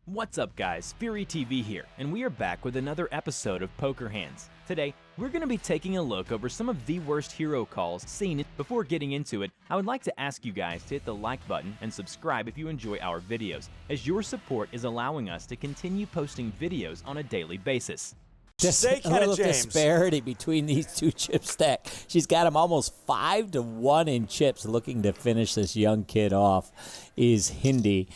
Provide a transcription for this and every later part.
What's up guys, FuryTV here, and we are back with another episode of Poker Hands. Today, we're going to be taking a look over some of the worst hero calls seen. Before getting into it, I would like to ask you guys to hit the like button and subscribe if you enjoy our videos, as your support is allowing us to continue posting videos on a daily basis. Just a little disparity between these two chip stack. She's got him almost 5-1 in chips. Looking to finish this young kid off is Hyndi.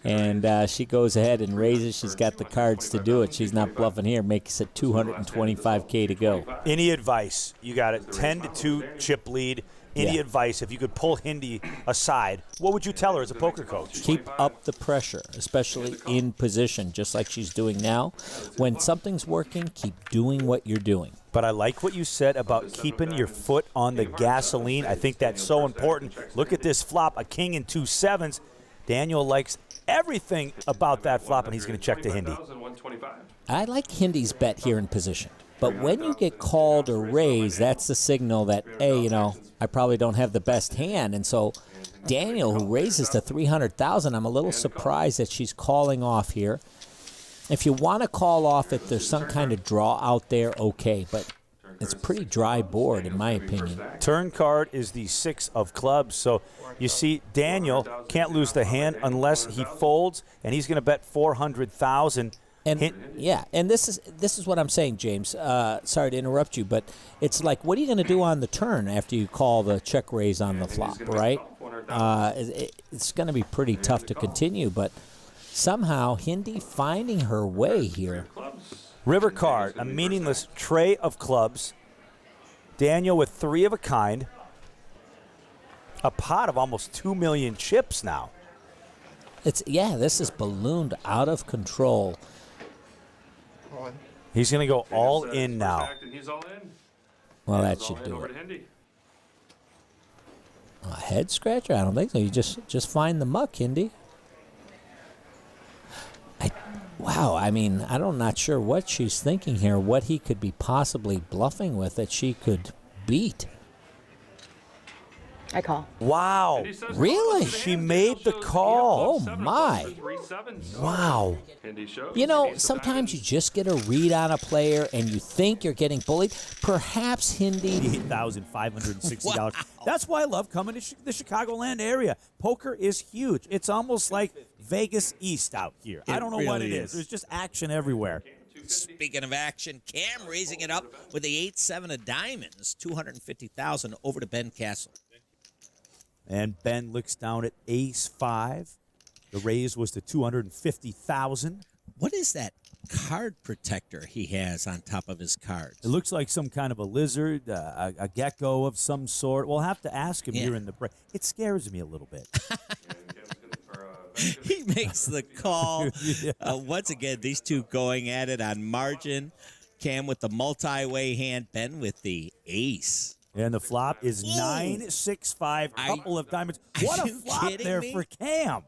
And she goes ahead and raises. She's got the cards to do it. She's not bluffing here. Makes it $225K to go. Any advice? You got it. 10-2 chip lead. Any advice? If you could pull Hyndi aside, what would you tell her as a poker coach? Keep up the pressure, especially in position, just like she's doing now. When something's working, keep doing what you're doing. But I like what you said about keeping your foot on the gasoline. I think that's so important. Look at this flop, a king and 2 sevens. Daniel likes everything about that flop, and he's going to check to Hyndi. I like Hindi's bet here in position. But when you get called or raised, that's the signal that, hey, you know, I probably don't have the best hand. And so Daniel, who raises to $300,000, I'm a little surprised that she's calling off here. If you want to call off if there's some kind of draw out there, okay. But it's a pretty dry board, in my opinion. Turn card is the 6 of clubs. So you see Daniel can't lose the hand unless he folds, and he's going to bet $400,000. And and this is what I'm saying, James. Sorry to interrupt you, but it's like, what are you going to do on the turn after you call the check raise on the flop, right? It's going to be pretty tough to continue, but somehow Hyndi finding her way here. River card, a meaningless tray of clubs. Daniel with 3 of a kind. A pot of almost 2 million chips now. This is ballooned out of control. He's going to go all in now. Well, that should do it. A head scratcher? I don't think so. You just find the muck, Hyndi. Wow, I mean, I'm not sure what she's thinking here, what he could be possibly bluffing with that she could beat. I call. Wow. Really? She made the call. Oh, my. Wow. You know, sometimes you just get a read on a player and you think you're getting bullied. Perhaps Hyndi. $8,560. Wow. That's why I love coming to the Chicagoland area. Poker is huge. It's almost like Vegas East out here. I don't know what it is. There's just action everywhere. Speaking of action, Cam raising it up with the 8-7 of diamonds, $250,000 over to Ben Castle. And Ben looks down at ace-5. The raise was to $250,000. What is that card protector he has on top of his cards? It looks like some kind of a lizard, a gecko of some sort. We'll have to ask him here in the break. It scares me a little bit. He makes the call. Once again, these two going at it on margin. Cam with the multi-way hand, Ben with the ace. And the flop is 9-6-5, couple of diamonds. What a flop there for Cam.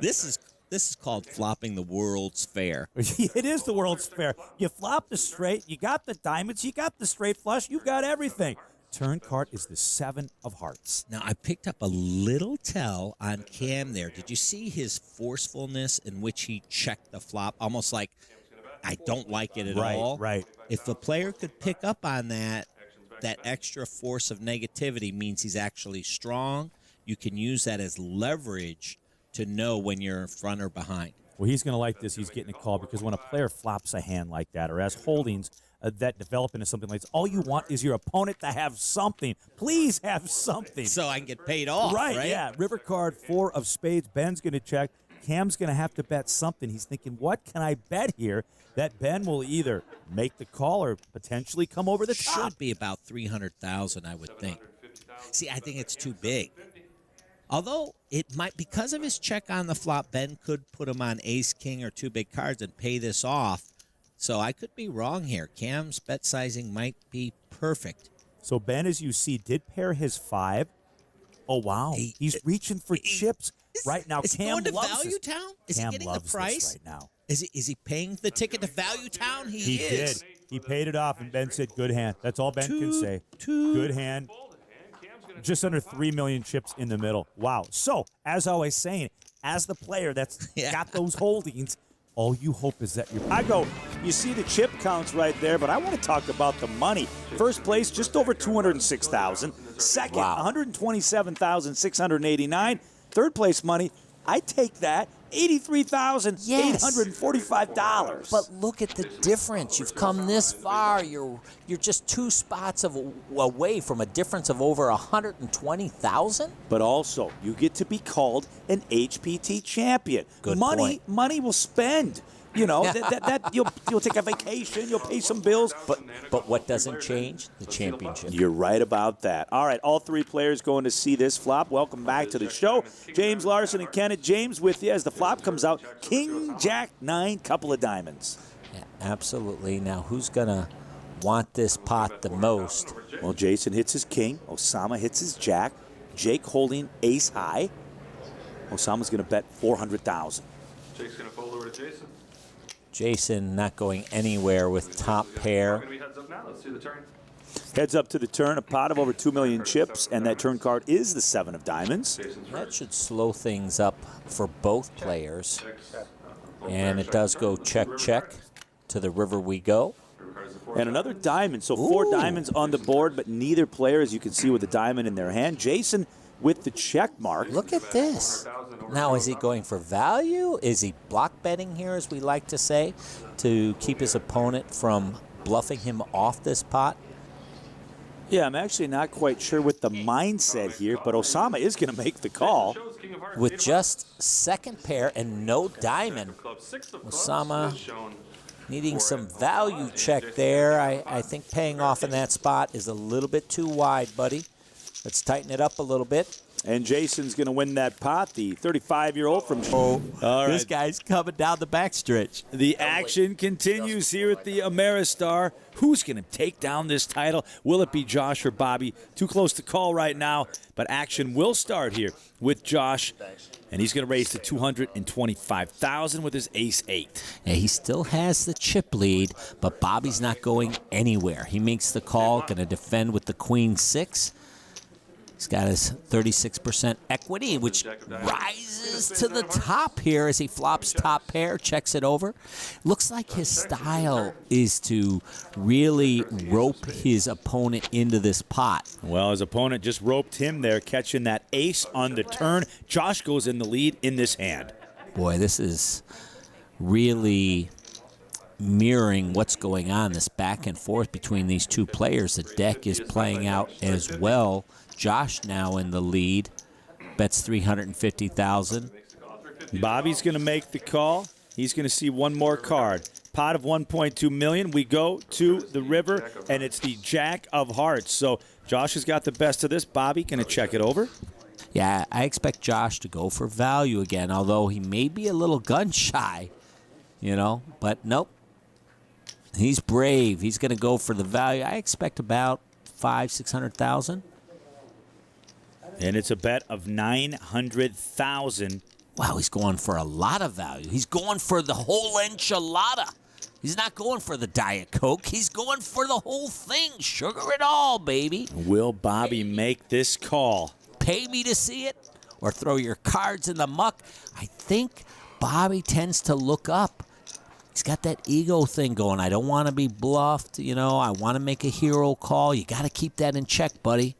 This is called flopping the World's Fair. It is the World's Fair. You flop the straight, you got the diamonds, you got the straight flush, you got everything. Turn card is the 7 of hearts. Now, I picked up a little tell on Cam there. Did you see his forcefulness in which he checked the flop? Almost like, I don't like it at all. Right. If the player could pick up on that extra force of negativity means he's actually strong. You can use that as leverage to know when you're in front or behind. Well, he's going to like this. He's getting a call because when a player flops a hand like that or has holdings that develop into something like this, all you want is your opponent to have something. Please have something. So I can get paid off, right? Yeah. River card, 4 of spades. Ben's going to check. Cam's going to have to bet something. He's thinking, what can I bet here that Ben will either make the call or potentially come over the top? Should be about $300,000, I would think. See, I think it's too big. Although it might, because of his check on the flop, Ben could put him on ace, king, or 2 big cards and pay this off. So I could be wrong here. Cam's bet sizing might be perfect. So Ben, as you see, did pair his 5. Oh, wow. He's reaching for chips right now. Is Cam he going to loves Value this. Town? Is Cam he getting loves the price this right now? Is he paying the ticket to Value Town? He did. He paid it off, and Ben said, good hand. That's all Ben can say. Good hand. Just under 3 million chips in the middle. Wow. So, as I was saying, as the player that's got those holdings, all you hope is that you see the chip counts right there, but I want to talk about the money. First place, just over $206,000. Second, $127,689. Third place money, I take that, $83,845. But look at the difference. You've come this far. You're just 2 spots away from a difference of over $120,000. But also, you get to be called an HPT champion. Good money point. will spend. You know, that you'll take a vacation, you'll pay some bills. But what doesn't change? The championship. You're right about that. All right, all 3 players going to see this flop. Welcome back to the show. James Larson and Kenneth James with you as the flop comes out. King, Jack, 9, couple of diamonds. Yeah, absolutely. Now, who's going to want this pot the most? Well, Jason hits his king. Ossama hits his jack. Jake holding ace high. Osama's going to bet $400,000. Jake's going to fold over to Jason. Jason not going anywhere with top pair. We're going to be heads up now. Let's see the turn. Heads up to the turn, a pot of over 2 million chips, and that turn card is the 7 of diamonds. That should slow things up for both players. And it does go check, check. To the river we go. And another diamond, so 4 diamonds on the board, but neither player, as you can see, with a diamond in their hand. Jason with the check mark. Look at this. Now, is he going for value? Is he block betting here, as we like to say, to keep his opponent from bluffing him off this pot? Yeah, I'm actually not quite sure with the mindset here, but Ossama is going to make the call. With just second pair and no diamond, Ossama needing some value check there. I think paying off in that spot is a little bit too wide, buddy. Let's tighten it up a little bit. And Jason's going to win that pot, the 35-year-old from... All right. This guy's coming down the backstretch. The action continues here at the Ameristar. Who's going to take down this title? Will it be Josh or Bobby? Too close to call right now, but action will start here with Josh. And he's going to raise to $225,000 with his ace-8. Yeah, he still has the chip lead, but Bobby's not going anywhere. He makes the call, going to defend with the queen-6. He's got his 36% equity, which rises to the top here as he flops top pair, checks it over. Looks like his style is to really rope his opponent into this pot. Well, his opponent just roped him there, catching that ace on the turn. Josh goes in the lead in this hand. Boy, this is really mirroring what's going on, this back and forth between these 2 players. The deck is playing out as well. Josh now in the lead, bets $350,000. Bobby's going to make the call. He's going to see one more card. Pot of $1.2 million. We go to the river, and it's the Jack of Hearts. So Josh has got the best of this. Bobby going to check it over. Yeah, I expect Josh to go for value again, although he may be a little gun shy, but nope. He's brave. He's going to go for the value. I expect about $500,000-$600,000. And it's a bet of $900,000. Wow, he's going for a lot of value. He's going for the whole enchilada. He's not going for the Diet Coke. He's going for the whole thing. Sugar it all, baby. Will Bobby make this call? Pay me to see it or throw your cards in the muck. I think Bobby tends to look up. He's got that ego thing going. I don't want to be bluffed. I want to make a hero call. You got to keep that in check, buddy.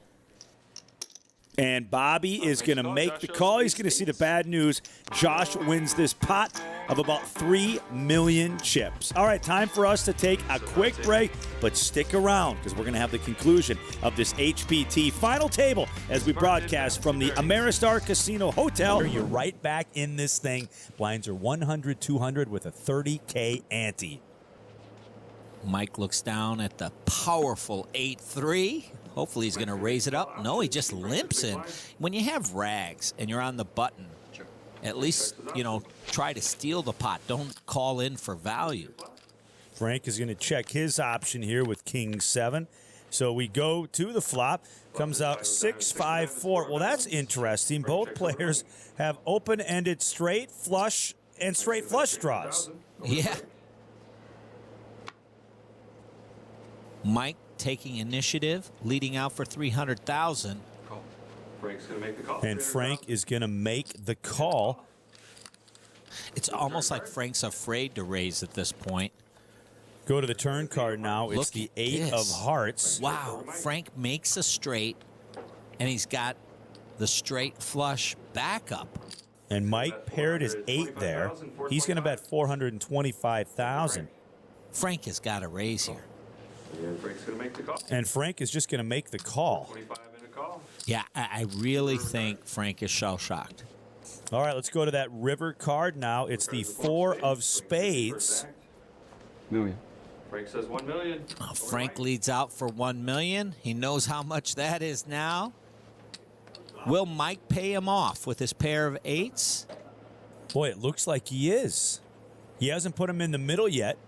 And Bobby is going to make the call. He's going to see the bad news. Josh wins this pot of about 3 million chips. All right, time for us to take a quick break, but stick around because we're going to have the conclusion of this HPT final table as we broadcast from the Ameristar Casino Hotel. You're right back in this thing. Blinds are 100, 200 with a $30K ante. Mike looks down at the powerful 8-3. Hopefully he's going to raise it up. No, he just limps in. When you have rags and you're on the button, at least, try to steal the pot. Don't call in for value. Frank is going to check his option here with King 7. So we go to the flop. Comes out 6-5-4. Well, that's interesting. Both players have open-ended straight flush and straight flush draws. Yeah. Mike taking initiative, leading out for $300,000. Frank's going to make the call. And Frank is going to make the call. It's almost like Frank's afraid to raise at this point. Go to the turn card now. It's Look the at 8 this. of hearts. Wow, Frank makes a straight, and he's got the straight flush backup. And Mike paired his 8 there. He's going to bet 425,000. Frank has got to raise here. And Frank's going to make the call. And Frank is just going to make the call. 25 in a call. Yeah, I really think Frank is shell-shocked. All right, let's go to that river card now. It's the 4 of spades. Million. Frank says 1 million. Frank leads out for $1 million. He knows how much that is now. Will Mike pay him off with his pair of 8s? Boy, it looks like he is. He hasn't put him in the middle yet.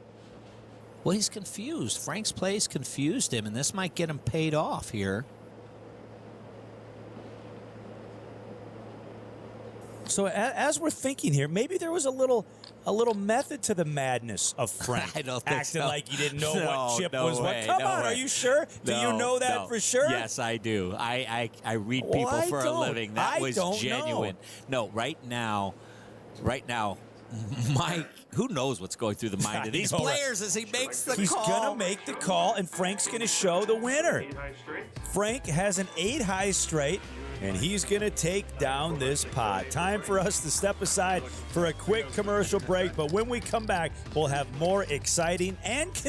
Well, he's confused. Frank's plays confused him, and this might get him paid off here. So as we're thinking here, maybe there was a little method to the madness of Frank. I don't think acting so. like he didn't know No, what chip no was way, what. Come no on, way. are you sure? Do you know that for sure? Yes, I do. I read Well, people I for a don't. living. That I was don't genuine. No, right now, Mike, who knows what's going through the mind I of these know, right? players as he makes the He's call. gonna make the call, and Frank's gonna show the winner. 8 high straights. Frank has an 8 high straight, and he's going to take down this pot. Time for us to step aside for a quick commercial break, but when we come back, we'll have more exciting and